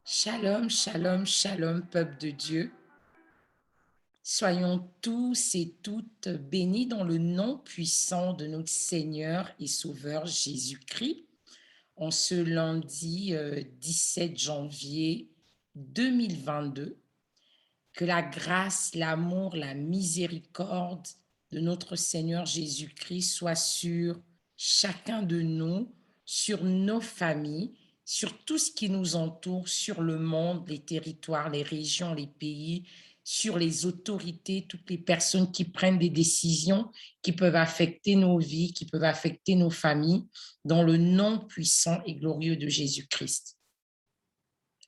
Shalom, shalom, shalom, peuple de Dieu. Soyons tous et toutes bénis dans le nom puissant de notre Seigneur et Sauveur Jésus-Christ en ce lundi 17 janvier 2022. Que la grâce, l'amour, la miséricorde de notre Seigneur Jésus-Christ soit sur chacun de nous, sur nos familles, sur tout ce qui nous entoure, sur le monde, les territoires, les régions, les pays, sur les autorités, toutes les personnes qui prennent des décisions qui peuvent affecter nos vies, qui peuvent affecter nos familles, dans le nom puissant et glorieux de Jésus-Christ.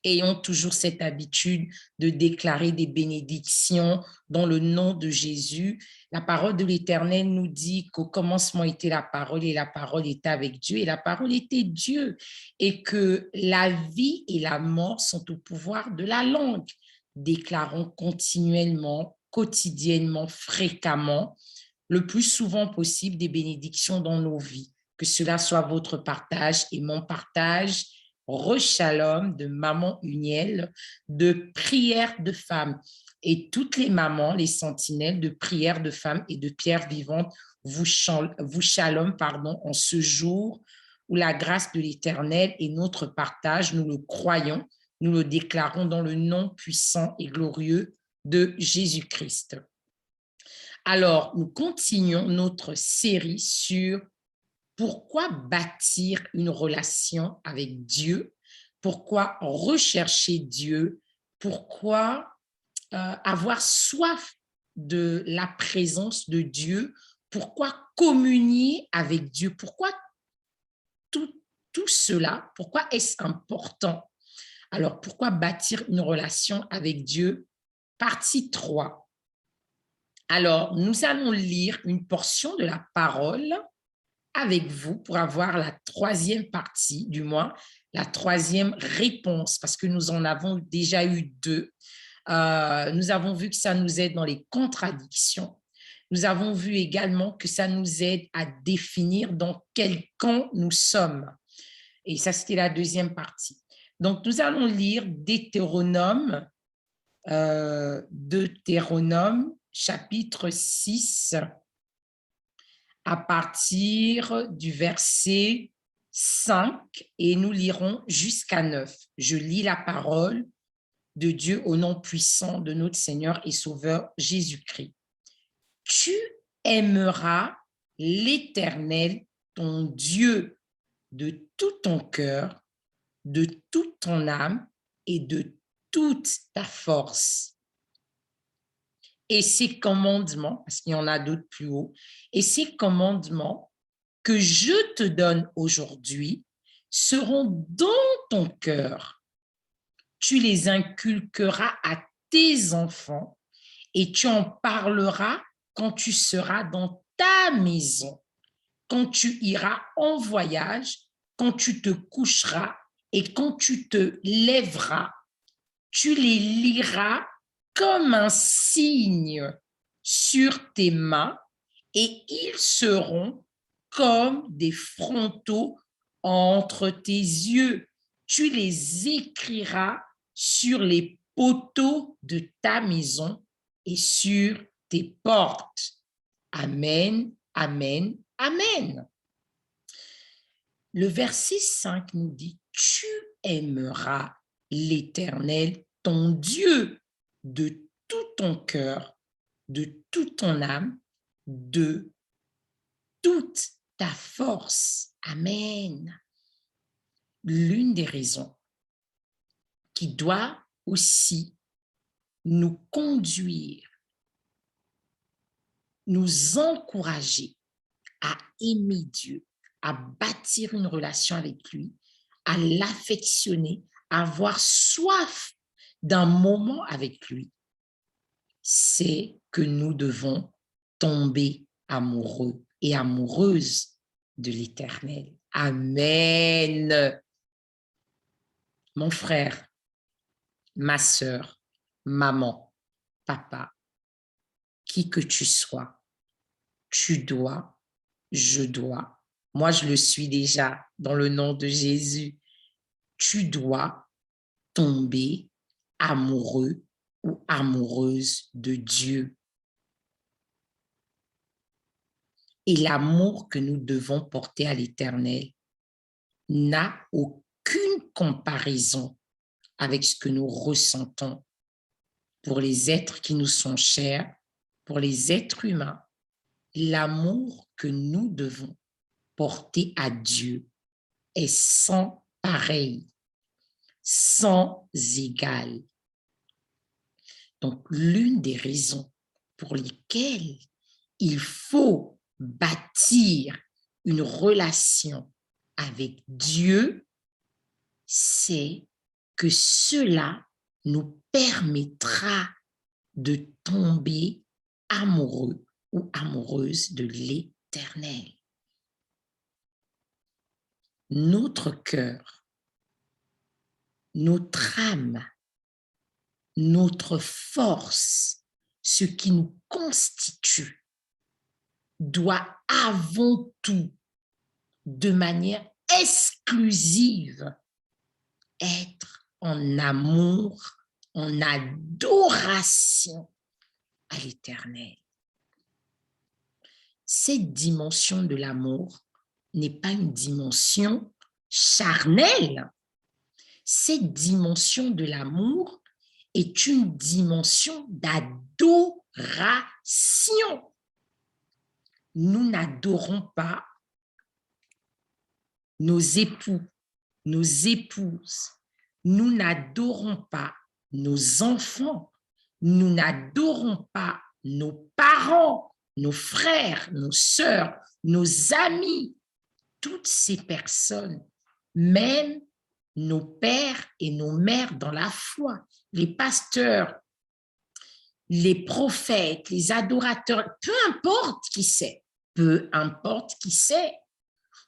Ayons toujours cette habitude de déclarer des bénédictions dans le nom de Jésus. La parole de l'Éternel nous dit qu'au commencement était la parole et la parole était avec Dieu et la parole était Dieu et que la vie et la mort sont au pouvoir de la langue. Déclarons continuellement, quotidiennement, fréquemment, le plus souvent possible des bénédictions dans nos vies. Que cela soit votre partage et mon partage. Shalom de Maman Uniel, de prière de femmes. Et toutes les mamans, les sentinelles de prière de femmes et de pierres vivantes, vous shalom en ce jour où la grâce de l'Éternel est notre partage. Nous le croyons, nous le déclarons dans le nom puissant et glorieux de Jésus-Christ. Alors, nous continuons notre série sur pourquoi bâtir une relation avec Dieu, pourquoi rechercher Dieu, pourquoi avoir soif de la présence de Dieu, pourquoi communier avec Dieu, pourquoi tout cela, pourquoi est-ce important? Alors, pourquoi bâtir une relation avec Dieu? Partie 3. Alors, nous allons lire une portion de la parole avec vous pour avoir la troisième partie, du moins la troisième réponse, parce que nous en avons déjà eu deux. Nous avons vu que ça nous aide dans les contradictions. Nous avons vu également que ça nous aide à définir dans quel camp nous sommes. Et ça, c'était la deuxième partie. Donc, nous allons lire Deutéronome, chapitre 6, à partir du verset 5 et nous lirons jusqu'à 9. Je lis la parole de Dieu au nom puissant de notre Seigneur et Sauveur Jésus-Christ. Tu aimeras l'Éternel, ton Dieu, de tout ton cœur, de toute ton âme et de toute ta force. Et ces commandements, parce qu'il y en a d'autres plus haut, et ces commandements que je te donne aujourd'hui seront dans ton cœur. Tu les inculqueras à tes enfants et tu en parleras quand tu seras dans ta maison, quand tu iras en voyage, quand tu te coucheras et quand tu te lèveras. Tu les liras comme un signe sur tes mains et ils seront comme des frontaux entre tes yeux. Tu les écriras sur les poteaux de ta maison et sur tes portes. Amen, amen, amen. Le verset 5 nous dit, tu aimeras l'Éternel, ton Dieu, de tout ton cœur, de toute ton âme, de toute ta force. Amen. L'une des raisons qui doit aussi nous conduire, nous encourager à aimer Dieu, à bâtir une relation avec lui, à l'affectionner, à avoir soif d'un moment avec lui, c'est que nous devons tomber amoureux et amoureuses de l'Éternel. Amen. Mon frère, ma sœur, maman, papa, qui que tu sois, tu dois, je dois, moi je le suis déjà dans le nom de Jésus, tu dois tomber amoureux ou amoureuse de Dieu. Et l'amour que nous devons porter à l'Éternel n'a aucune comparaison avec ce que nous ressentons pour les êtres qui nous sont chers, pour les êtres humains. L'amour que nous devons porter à Dieu est sans pareil, sans égal. Donc, l'une des raisons pour lesquelles il faut bâtir une relation avec Dieu, c'est que cela nous permettra de tomber amoureux ou amoureuse de l'Éternel. Notre cœur, notre âme, notre force, ce qui nous constitue, doit avant tout, de manière exclusive, être en amour, en adoration à l'Éternel. Cette dimension de l'amour n'est pas une dimension charnelle. Cette dimension de l'amour est une dimension d'adoration. Nous n'adorons pas nos époux, nos épouses. Nous n'adorons pas nos enfants. Nous n'adorons pas nos parents, nos frères, nos sœurs, nos amis. Toutes ces personnes, même nos pères et nos mères dans la foi, les pasteurs, les prophètes, les adorateurs, peu importe qui c'est,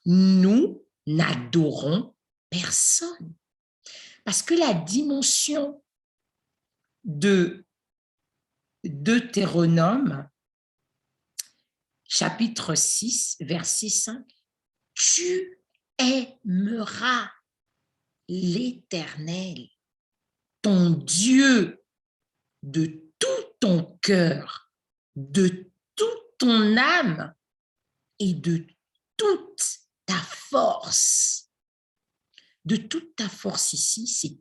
nous n'adorons personne. Parce que la dimension de Deutéronome, chapitre 6, verset 5, tu aimeras l'Éternel, ton Dieu, de tout ton cœur, de toute ton âme et de toute ta force. De toute ta force ici, c'est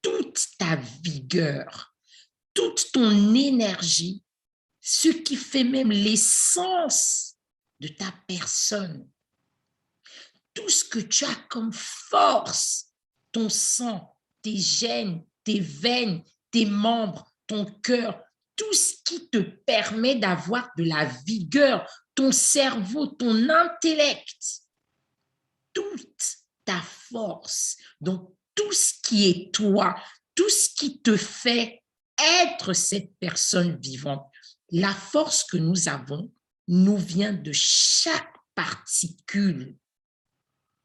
toute ta vigueur, toute ton énergie, ce qui fait même l'essence de ta personne. Tout ce que tu as comme force, ton sang, tes gènes, tes veines, tes membres, ton cœur, tout ce qui te permet d'avoir de la vigueur, ton cerveau, ton intellect, toute ta force. Donc, tout ce qui est toi, tout ce qui te fait être cette personne vivante, la force que nous avons nous vient de chaque particule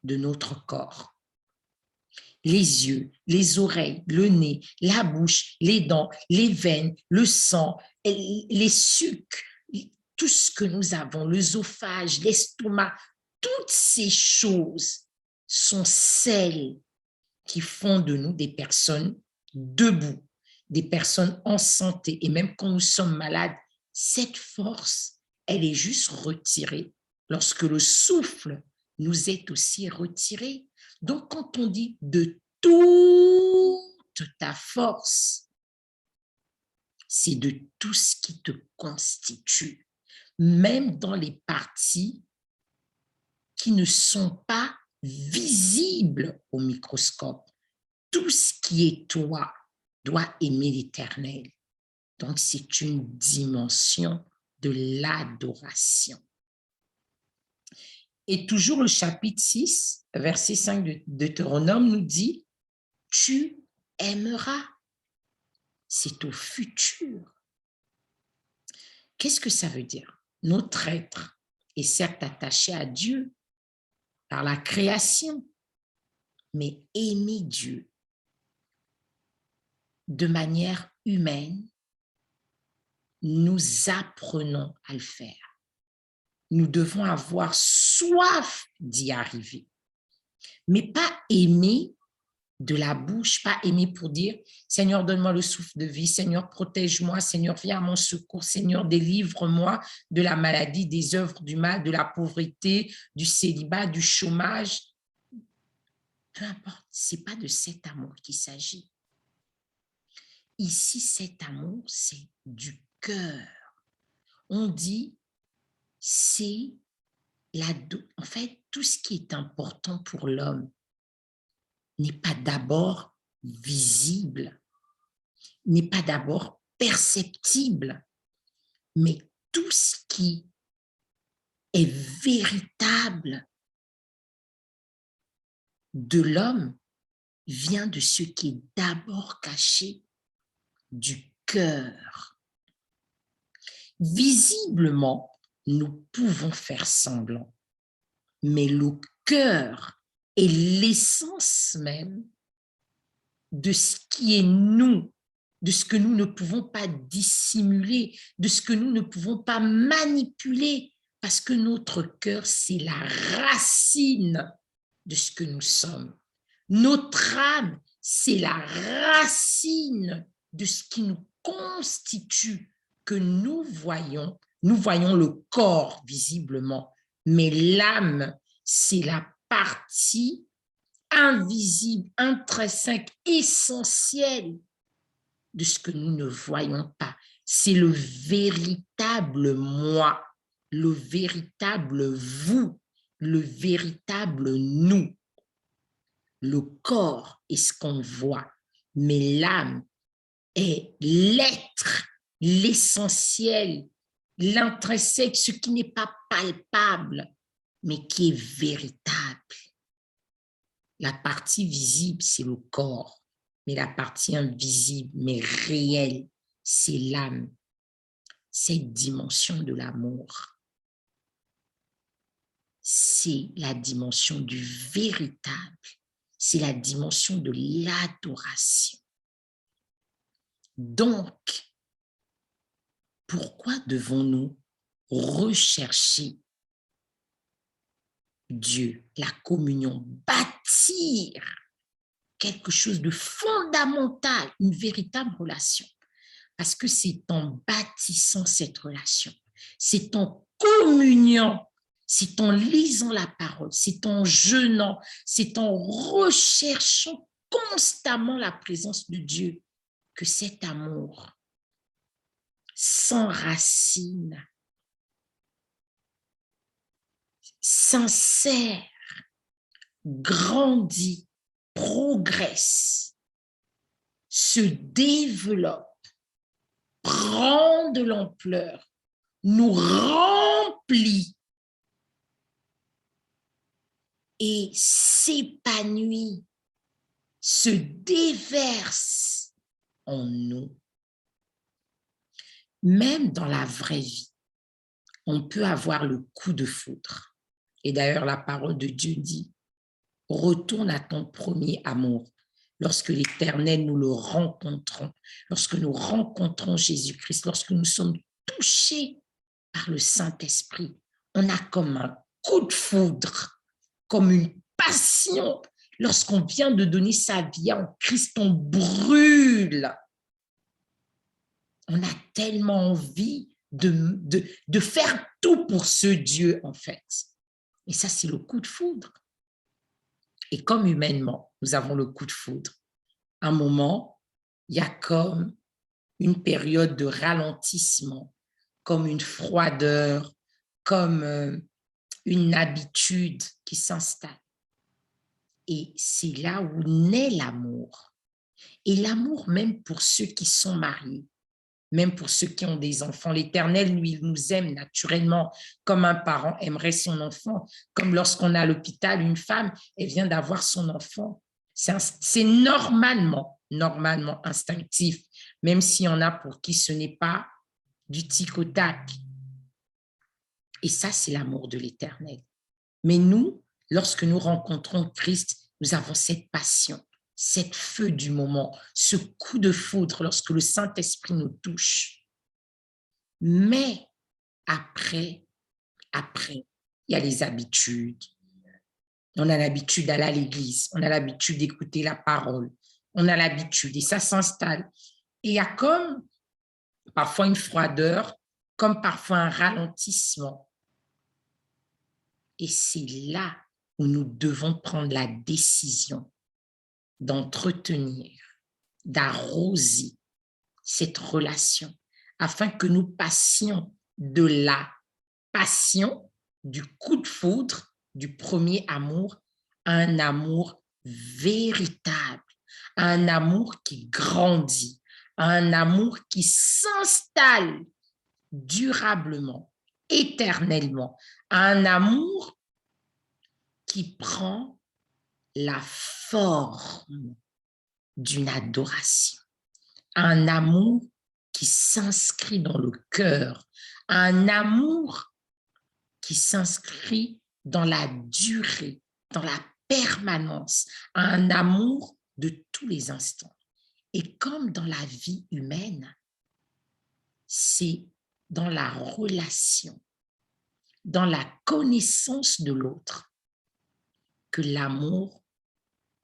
de notre corps. Les yeux, les oreilles, le nez, la bouche, les dents, les veines, le sang, les sucs, tout ce que nous avons, l'œsophage, l'estomac, toutes ces choses sont celles qui font de nous des personnes debout, des personnes en santé. Et même quand nous sommes malades, cette force, elle est juste retirée lorsque le souffle nous est aussi retiré. Donc, quand on dit de toute ta force, c'est de tout ce qui te constitue, même dans les parties qui ne sont pas visibles au microscope. Tout ce qui est toi doit aimer l'Éternel. Donc, c'est une dimension de l'adoration. Et toujours le chapitre 6, verset 5 de Deutéronome nous dit « Tu aimeras ». C'est au futur. Qu'est-ce que ça veut dire? Notre être est certes attaché à Dieu par la création, mais aimer Dieu de manière humaine, nous apprenons à le faire. Nous devons avoir soif d'y arriver, mais pas aimer de la bouche, pas aimer pour dire « Seigneur, donne-moi le souffle de vie, Seigneur, protège-moi, Seigneur, viens à mon secours, Seigneur, délivre-moi de la maladie, des œuvres du mal, de la pauvreté, du célibat, du chômage. » Peu importe, ce n'est pas de cet amour qu'il s'agit. Ici, cet amour, c'est du cœur. On dit, c'est en fait, tout ce qui est important pour l'homme n'est pas d'abord visible, n'est pas d'abord perceptible, mais tout ce qui est véritable de l'homme vient de ce qui est d'abord caché du cœur. Visiblement, nous pouvons faire semblant, mais le cœur est l'essence même de ce qui est nous, de ce que nous ne pouvons pas dissimuler, de ce que nous ne pouvons pas manipuler, parce que notre cœur, c'est la racine de ce que nous sommes. Notre âme, c'est la racine de ce qui nous constitue, que nous voyons le corps visiblement, mais l'âme, c'est la partie invisible, intrinsèque, essentielle de ce que nous ne voyons pas. C'est le véritable moi, le véritable vous, le véritable nous. Le corps est ce qu'on voit, mais l'âme est l'être, l'essentiel, l'intrinsèque, ce qui n'est pas palpable, mais qui est véritable. La partie visible, c'est le corps, mais la partie invisible, mais réelle, c'est l'âme, cette dimension de l'amour. C'est la dimension du véritable, c'est la dimension de l'adoration. Donc, pourquoi devons-nous rechercher Dieu, la communion, bâtir quelque chose de fondamental, une véritable relation? Parce que c'est en bâtissant cette relation, c'est en communion, c'est en lisant la parole, c'est en jeûnant, c'est en recherchant constamment la présence de Dieu que cet amour s'enracine, sincère, grandit, progresse, se développe, prend de l'ampleur, nous remplit et s'épanouit, se déverse en nous. Même dans la vraie vie, on peut avoir le coup de foudre. Et d'ailleurs, la parole de Dieu dit, retourne à ton premier amour. Lorsque l'Éternel, nous le rencontrons, lorsque nous rencontrons Jésus-Christ, lorsque nous sommes touchés par le Saint-Esprit, on a comme un coup de foudre, comme une passion. Lorsqu'on vient de donner sa vie en Christ, on brûle. On a tellement envie de faire tout pour ce Dieu, en fait. Et ça, c'est le coup de foudre. Et comme humainement, nous avons le coup de foudre. Un moment, il y a comme une période de ralentissement, comme une froideur, comme une habitude qui s'installe. Et c'est là où naît l'amour. Et l'amour, même pour ceux qui sont mariés, même pour ceux qui ont des enfants. L'Éternel, lui, il nous aime naturellement comme un parent aimerait son enfant. Comme lorsqu'on est à l'hôpital, une femme, elle vient d'avoir son enfant. C'est normalement instinctif, même s'il y en a pour qui ce n'est pas du tic au tac. Et ça, c'est l'amour de l'Éternel. Mais nous, lorsque nous rencontrons Christ, nous avons cette passion, cette feu du moment, ce coup de foudre lorsque le Saint-Esprit nous touche. Mais après, il y a les habitudes, On a l'habitude d'aller à l'église, on a l'habitude d'écouter la parole, on a l'habitude et ça s'installe. Et il y a comme parfois une froideur, comme parfois un ralentissement. Et c'est là où nous devons prendre la décision d'entretenir, d'arroser cette relation afin que nous passions de la passion, du coup de foudre, du premier amour, à un amour véritable, à un amour qui grandit, à un amour qui s'installe durablement, éternellement, à un amour qui prend la forme d'une adoration, un amour qui s'inscrit dans le cœur, un amour qui s'inscrit dans la durée, dans la permanence, un amour de tous les instants. Et comme dans la vie humaine, c'est dans la relation, dans la connaissance de l'autre, que l'amour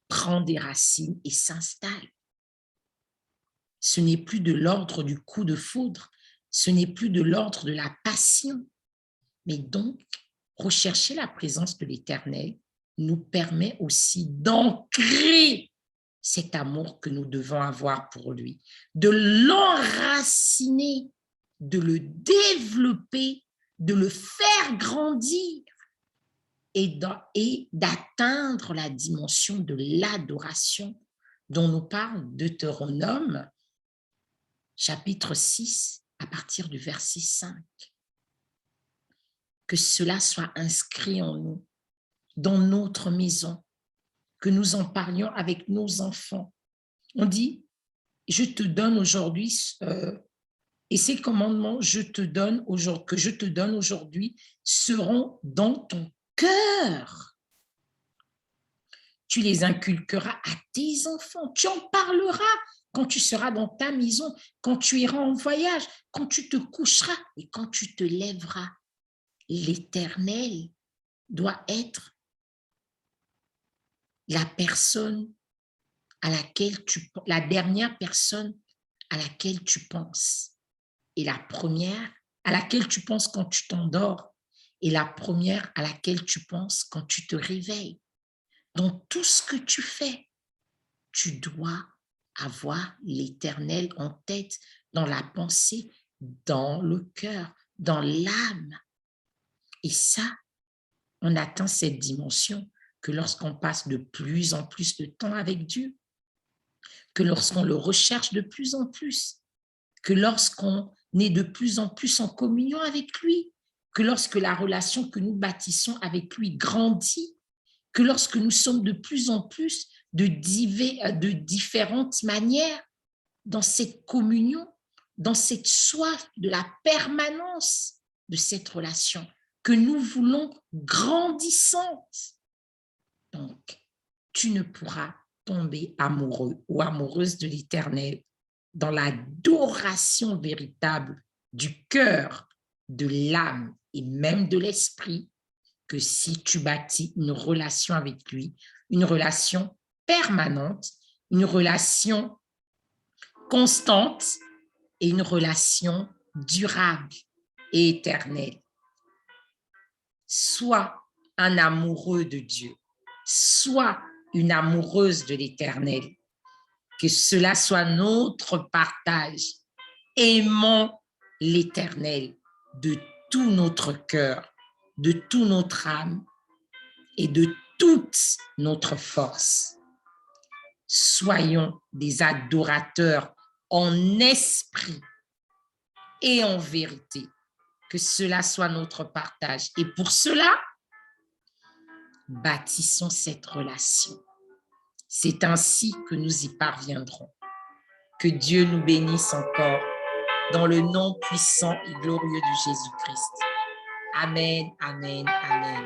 prend des racines et s'installe. Ce n'est plus de l'ordre du coup de foudre, ce n'est plus de l'ordre de la passion, mais donc rechercher la présence de l'Éternel nous permet aussi d'ancrer cet amour que nous devons avoir pour lui, de l'enraciner, de le développer, de le faire grandir et d'atteindre la dimension de l'adoration dont nous parle Deutéronome, chapitre 6, à partir du verset 5. Que cela soit inscrit en nous, dans notre maison, que nous en parlions avec nos enfants. On dit, je te donne aujourd'hui, et ces commandements que je te donne aujourd'hui seront dans ton cœur. Tu les inculqueras à tes enfants, tu en parleras quand tu seras dans ta maison, quand tu iras en voyage, quand tu te coucheras et quand tu te lèveras. L'Éternel doit être la personne la dernière personne à laquelle tu penses. Et la première à laquelle tu penses quand tu t'endors. Et la première à laquelle tu penses quand tu te réveilles. Dans tout ce que tu fais, tu dois avoir l'Éternel en tête, dans la pensée, dans le cœur, dans l'âme. Et ça, on atteint cette dimension que lorsqu'on passe de plus en plus de temps avec Dieu, que lorsqu'on le recherche de plus en plus, que lorsqu'on est de plus en plus en communion avec lui, que lorsque la relation que nous bâtissons avec lui grandit, que lorsque nous sommes de plus en plus de différentes manières dans cette communion, dans cette soif de la permanence de cette relation que nous voulons grandissante. Donc, tu ne pourras tomber amoureux ou amoureuse de l'Éternel dans l'adoration véritable du cœur, de l'âme et même de l'esprit que si tu bâtis une relation avec lui, une relation permanente, une relation constante et une relation durable et éternelle. Sois un amoureux de Dieu, sois une amoureuse de l'Éternel. Que cela soit notre partage. Aimons l'Éternel de tout notre cœur, de toute notre âme et de toute notre force. Soyons des adorateurs en esprit et en vérité. Que cela soit notre partage. Et pour cela, bâtissons cette relation. C'est ainsi que nous y parviendrons. Que Dieu nous bénisse encore dans le nom puissant et glorieux de Jésus-Christ. Amen, amen, amen.